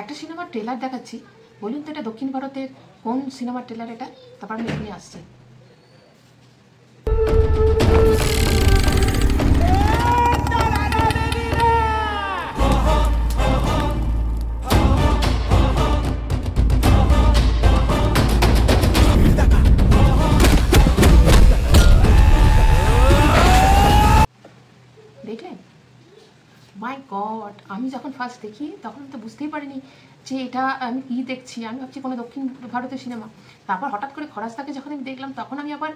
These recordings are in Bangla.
একটা সিনেমার ট্রেলার দেখাচ্ছি, বলুন তো এটা দক্ষিণ ভারতের কোন সিনেমার ট্রেলার এটা? তারপর আমি এখানে আসছি। দেখলেন? মাই গড, আমি যখন ফার্স্ট দেখি তখন তো বুঝতেই পারিনি যে এটা আমি কী দেখছি। আমি ভাবছি কোনো দক্ষিণ ভারতের সিনেমা। তারপর হঠাৎ করে খরাজদাকে যখন আমি দেখলাম তখন আমি আবার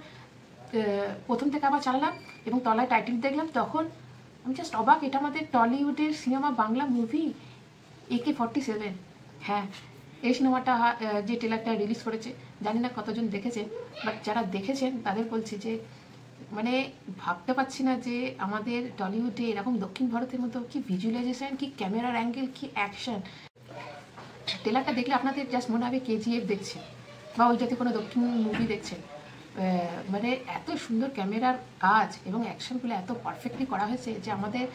প্রথম থেকে আবার চালালাম এবং তলায় টাইটেল দেখলাম, তখন আমি জাস্ট অবাক। এটা আমাদের টলিউডের সিনেমা, বাংলা মুভি AK-47। হ্যাঁ, এই সিনেমাটা যে ট্রেলারটা রিলিজ করেছে, জানি না কতজন দেখেছেন, বাট যারা দেখেছেন তাদের বলছি যে মানে ভাবতে পারছি না যে আমাদের টলিউডে এরকম দক্ষিণ ভারতের মতো কি ভিজুয়ালাইজেশন, কি ক্যামেরার অ্যাঙ্গেল, কি অ্যাকশন। ট্রেলারটা দেখলে আপনাদের জাস্ট মনে হবে KGF দেখছেন বা ওই জাতীয় কোনো দক্ষিণ মুভি দেখছেন। মানে এত সুন্দর ক্যামেরার কাজ এবং অ্যাকশনগুলো এত পারফেক্টলি করা হয়েছে যে আমাদের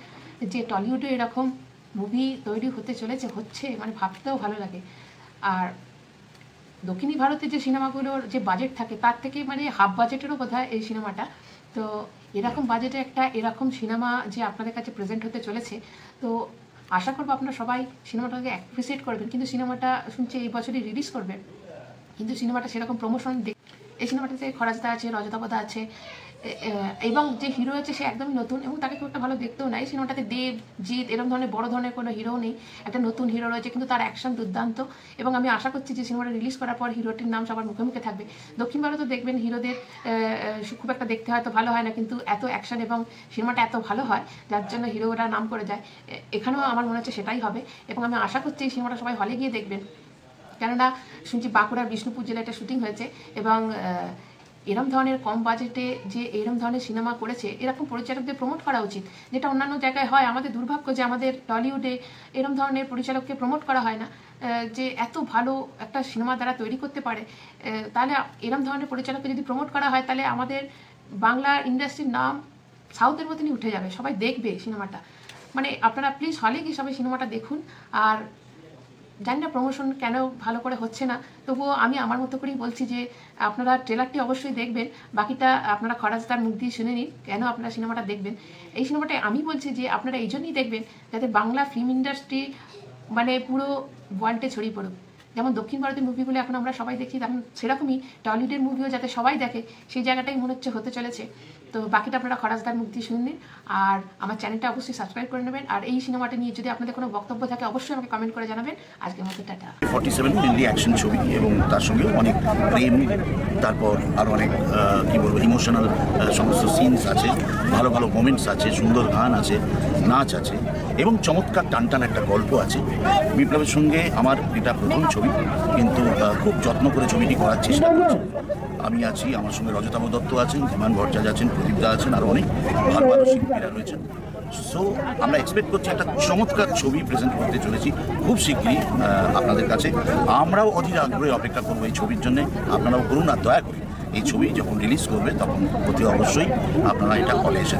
যে টলিউডে এরকম মুভি তৈরি হতে চলেছে, হচ্ছে, মানে ভাবতেও ভালো লাগে। আর দক্ষিণী ভারতের যে সিনেমাগুলোর যে বাজেট থাকে তার থেকে মানে হাফ বাজেটেরও বোধহয় এই সিনেমাটা। তো এরকম বাজেটে একটা এরকম সিনেমা যে আপনাদের কাছে প্রেজেন্ট হতে চলেছে, তো আশা করবো আপনারা সবাই সিনেমাটাকে অ্যাপ্রিসিয়েট করবেন। কিন্তু সিনেমাটা শুনছি এই বছরই রিলিজ করবে, কিন্তু সিনেমাটা সেরকম প্রমোশন এই সিনেমাটাতে খরাজদা আছে, রজতাবদা আছে এবং যে হিরো আছে সে একদমই নতুন এবং তাকে খুব একটা ভালো দেখতেও নাই। সিনেমাটাতে দেব, জিৎ এরকম ধরনের বড় ধরনের কোনো হিরো নেই, একটা নতুন হিরো রয়েছে, কিন্তু তার অ্যাকশন দুর্দান্ত। এবং আমি আশা করছি যে সিনেমাটা রিলিজ করার পর হিরোটির নাম সবার মুখে মুখে থাকবে। দক্ষিণ ভারতে দেখবেন হিরোদের খুব একটা দেখতে হয়তো ভালো হয় না, কিন্তু এত অ্যাকশন এবং সিনেমাটা এত ভালো হয় যার জন্য হিরোরা নাম করে যায়। এখানেও আমার মনে হচ্ছে সেটাই হবে এবং আমি আশা করছি এই সিনেমাটা সবাই হলে গিয়ে দেখবেন। কেননা শুনছি বাঁকুড়ার বিষ্ণুপুর জেলায় এটা শুটিং হয়েছে এবং এরম ধরনের কম বাজেটে যে এরম ধরনের সিনেমা করেছে, এরকম পরিচালকদের প্রমোট করা উচিত, যেটা অন্যান্য জায়গায় হয়। আমাদের দুর্ভাগ্য যে আমাদের টলিউডে এরম ধরনের পরিচালককে প্রমোট করা হয় না, যে এত ভালো একটা সিনেমা তারা তৈরি করতে পারে। তাহলে এরম ধরনের পরিচালককে যদি প্রমোট করা হয় তাহলে আমাদের বাংলা ইন্ডাস্ট্রির নাম সাউথের মতনই উঠে যাবে, সবাই দেখবে সিনেমাটা। মানে আপনারা প্লিজ হলে গিয়ে সবাই সিনেমাটা দেখুন। আর জানি না প্রমোশন কেন ভালো করে হচ্ছে না, তবুও আমি আমার মতো করেই বলছি যে আপনারা ট্রেলারটি অবশ্যই দেখবেন। বাকিটা আপনারা খরাজদার মুখ দিয়ে শুনে নিন কেন আপনারা সিনেমাটা দেখবেন। এই সিনেমাটা আমি বলছি যে আপনারা এই জন্যই দেখবেন যাতে বাংলা ফিল্ম ইন্ডাস্ট্রি মানে পুরো ওয়ার্ল্ডে ছড়িয়ে পড়ুক। যেমন দক্ষিণ ভারতের মুভিগুলো এখন আমরা সবাই দেখি, তেমন সেরকমই টলিউডের মুভিও যাতে সবাই দেখে, সেই জায়গাটাই মনে হচ্ছে হতে চলেছে। তো বাকিটা আপনারা খরাজদার মুখ দিয়ে শুনে নিন। আর আমার চ্যানেলটা অবশ্যই সাবস্ক্রাইব করে নেবেন। আর এই সিনেমাটা নিয়ে যদি আপনাদের কোনো বক্তব্য থাকে অবশ্যই আমাকে কমেন্ট করে জানাবেন। আজকের মতো টাটা। 47 মেনলি অ্যাকশন ছবি এবং তার সঙ্গে অনেক প্রেম, তারপর আরও অনেক কী বলবো ইমোশনাল সমস্ত সিনস আছে, ভালো ভালো মোমেন্টস আছে, সুন্দর গান আছে, নাচ আছে এবং চমৎকার টানটান একটা গল্প আছে। বিপ্লবের সঙ্গে আমার এটা প্রথম ছবি, কিন্তু খুব যত্ন করে ছবিটি করার চেষ্টা করছি। আমি আছি, আমার সঙ্গে রজতাভ দত্ত আছেন, ধীমান ভট্টাচার্য আছেন, প্রদীপদা আছেন, আর অনেক ভালো ভালো শিল্পীরা রয়েছেন। সো আমরা এক্সপেক্ট করছি একটা চমৎকার ছবি প্রেজেন্ট করতে চলেছি খুব শীঘ্রই আপনাদের কাছে। আমরাও অধীর আগ্রহে অপেক্ষা করবো এই ছবির জন্যে, আপনারাও করুন। আর দয়া করে এই ছবি যখন রিলিজ করবে তখন অতি অবশ্যই আপনারা এটা হলে এসে